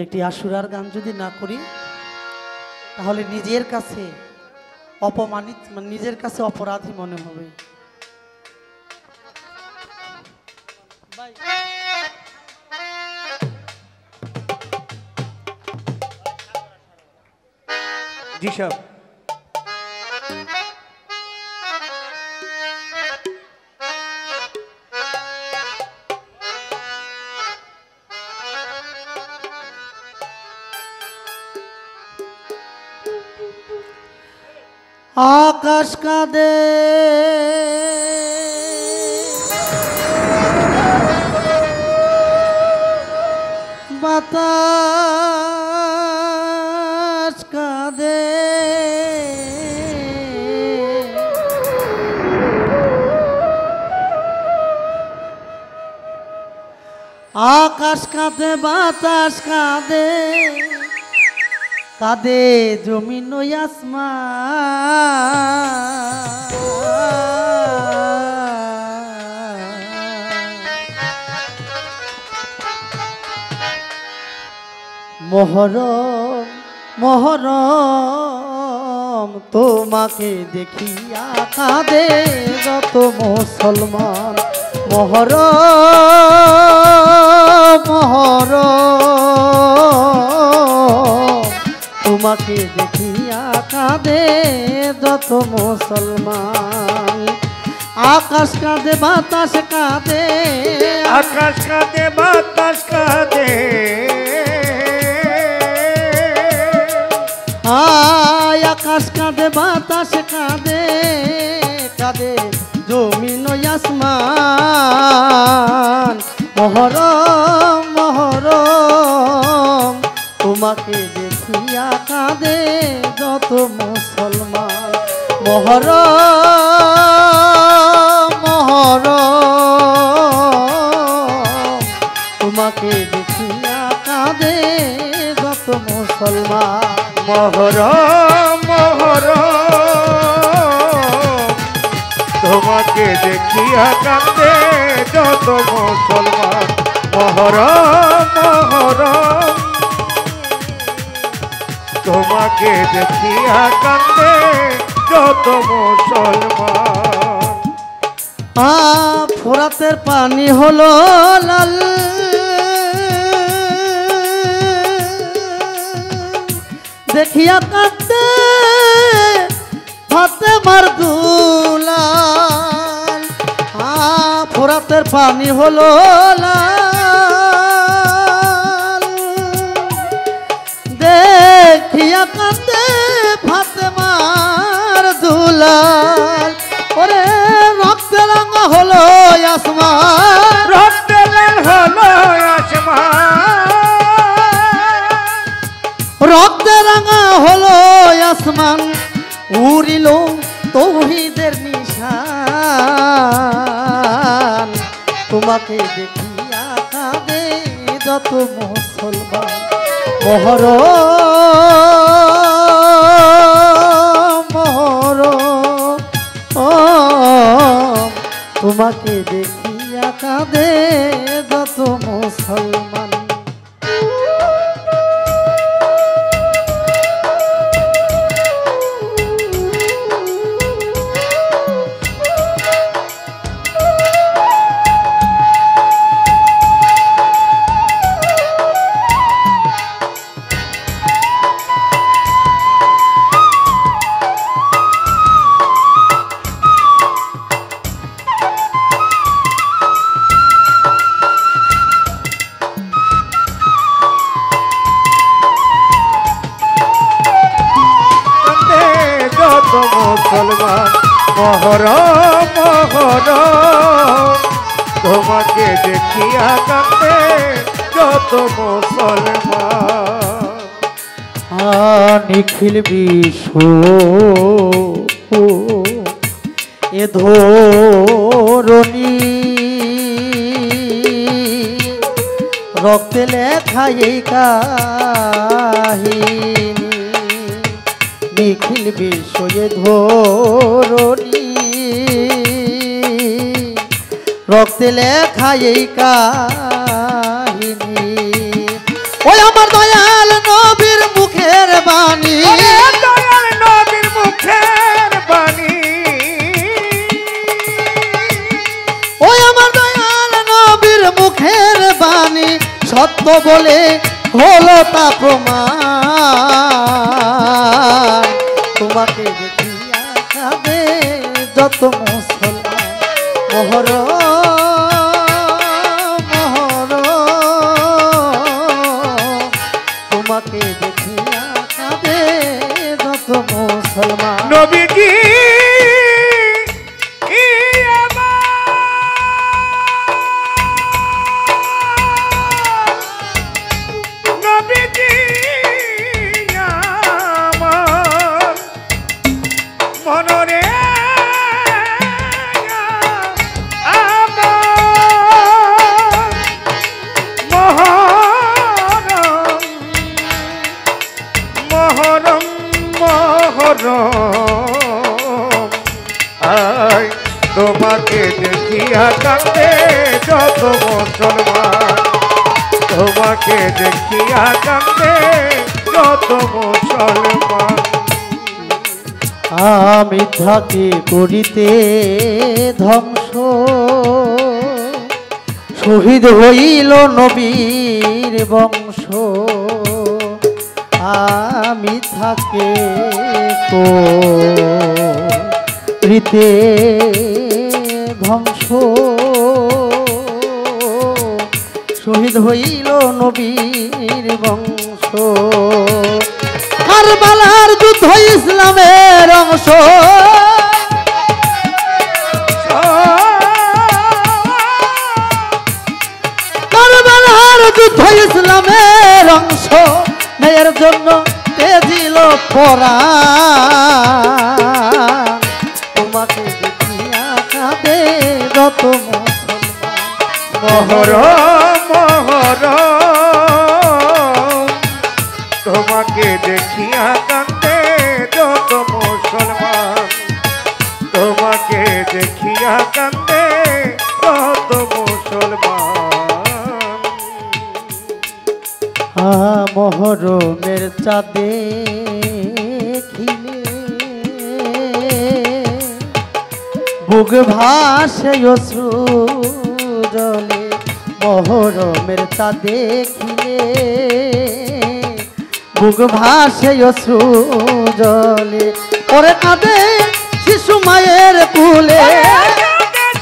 একটি আশুরার গান যদি না করি তাহলে নিজের কাছে অপমানিত, নিজের কাছে অপরাধী মনে হবে। জি সাহেব। আকাশ কাঁদে বাতাস কাঁদে আকাশ কাঁদে বাতাস কাঁদে কাঁদে জমিন আসমান। মহরম মহরম তোমাকে দেখিয়া কাঁদে যত মুসলমান। মহরম মহরম তোমাকে দেখিয়া কাঁদে যত মুসলমান। আকাশ কাঁদে বাতাস কাঁদে আকাশ কাঁদে বাতাস কাঁদে আকাশ কাঁদে বাতাস কাঁদে কাঁদে জমিন আসমান। মহরম মহরম তোমাকে দেখিয়া কাঁদে যত মুসলমান। মহরম মহরম তোমাকে দেখিয়া কাঁদে যত মুসলমান। মহরম মহরম তোমাকে দেখিয়া কাঁদে যত মুসলমান। মহরম মহরম তোমাকে দেখিয়া কাঁদে যত মুসলমান। ফোরাতের পানি হলো লাল দেখিয়া কাঁদতে ফাতেমার দুলাল। ফোরাতের পানি হলো লাল দেখিয়া কাঁদতে ফাতেমার দুলাল। ওরে রক্তে রাঙা হলো আসমান, রক্তে লাল হলো আসমান, রক্তে রাঙা হলো আসমান। উড়িল তৌহিদের নিশান তোমাকে দেখিয়া কাঁদে যত মুসলমান। মহরম মহরম তোমাকে দেখিয়া কাঁদে যত মুসলমান। মুসলমান। মহরম মহরম তোমাকে দেখিয়া কাঁদে যত মুসলমান। নিখিল বিশ্ব এ ধরণী রক্তে লেখা এই কাহিনী। নিখিল বিশ্ব এ ধরণী রক্তে লেখা এই কাহিনী। ওই আমার দয়াল নবীর মুখের বাণী, দয়াল নবীর মুখের বাণী, ওই আমার দয়াল নবীর মুখের বাণী সত্য বলে হলো তা প্রমাণ। তোমাকে দেখিয়া কাঁদে যত মুসলমান, মোহর মোহর, তোমাকে দেখিয়া কাঁদে যত মুসলমান। নবীজি তোমাকে দেখিয়া কাঁদে যত মুসলমান, তোমাকে দেখিয়া কাঁদে যত মুসলমান। আমি থাকি করিতে ধ্বংস, শহীদ হইল নবীর বংশ। আমি থাকে করিতে ধ্বংস, শহীদ হইল নবীর বংশ। কারবালার যুদ্ধ ইসলামের অংশ, কারবালার যুদ্ধ ইসলামের অংশ। ন্যায়ের জন্য তেজিল পরা, তোমাকে দেখিয়া কাঁদে যত মুসলমান। মোহর মোহর, তোমাকে দেখিয়া কাঁদে যত মুসলমান, তোমাকে দেখিয়া কাঁদে যত মুসলমান। মহরমের চাঁদে খিলে বুক ভাসে অশ্রু জলে, মহরমের চাঁদে খিলে বুক ভাসে অশ্রু জলে। ওরে কাঁদে শিশু মায়ের কুলে,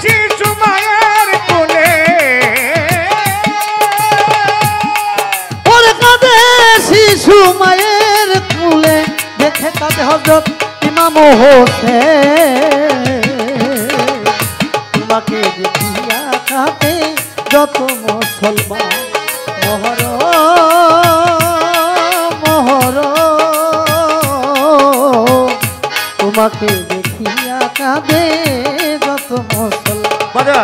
শিশু মায়ের কোলে, ওরে কাঁদে শিশু মায়ের কুলে। দেখে কাঁদে হযরত ইমাম হোসেন, তোমাকে দেখিয়া কাঁদে যত মুসলমান। মোহর মোহর, তোমাকে দেখিয়া কাঁদে যত মুসলমান। বাজা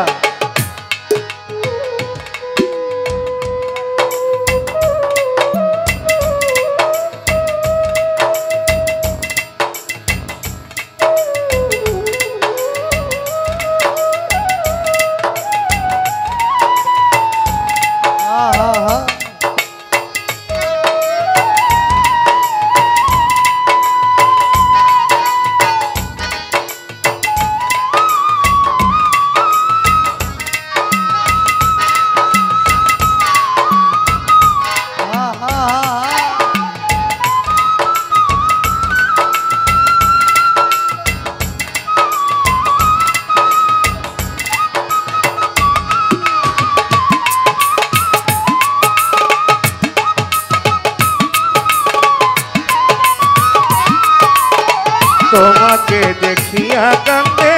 তোমাকে দেখিয়া কাঁদে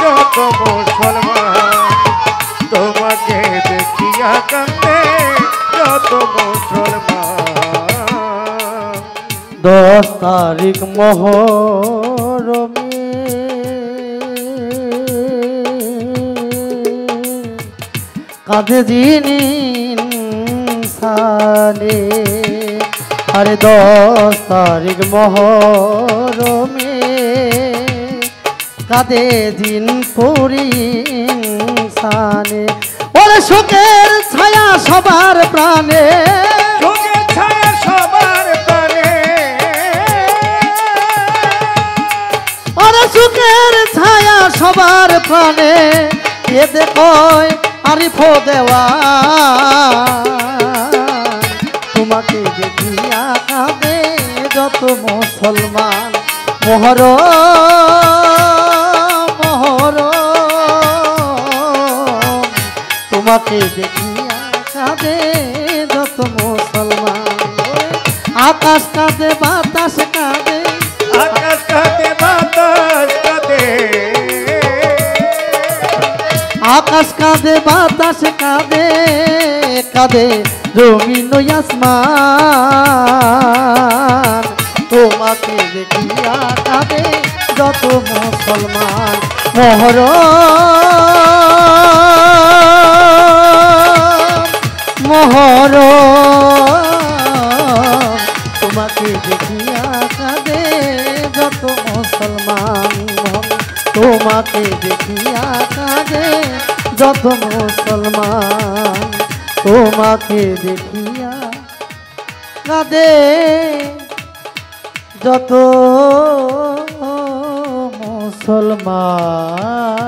যত মুসলমান, তোমাকে দেখিয়া কাঁদে যত মুসলমান। 10 তারিখ মহরমে কাঁদে যিনি ইনসানে, আরে 10 তারিখ মহরমে কাঁদে দিন পরি ইনসানে। ওরে শোকের ছায়া সবার প্রাণে, শোকের প্রাণে এ দেখয় আরিফ দেওয়া তোমাকে দেখিয়া কাঁদে যত মুসলমান মোহর মোহর তোমাকে দেখিয়া কাঁদে যত মুসলমান আকাশ কাঁদে বাতাস কাঁদে আকাশ কাঁদে বাতাস কাঁদে আকাশ কাঁদে বাতাস কাঁদে কাঁদে রঙিন আসমান তোমাকে দেখিয়া কাঁদে যত মুসলমান মোহর মোহর তোমাকে দেখিয়া কাঁদে যত মুসলমান তোমাকে দেখিয়া কাঁদে যত মুসলমান তোমাকে দেখিয়া কাঁদে যত মুসলমান।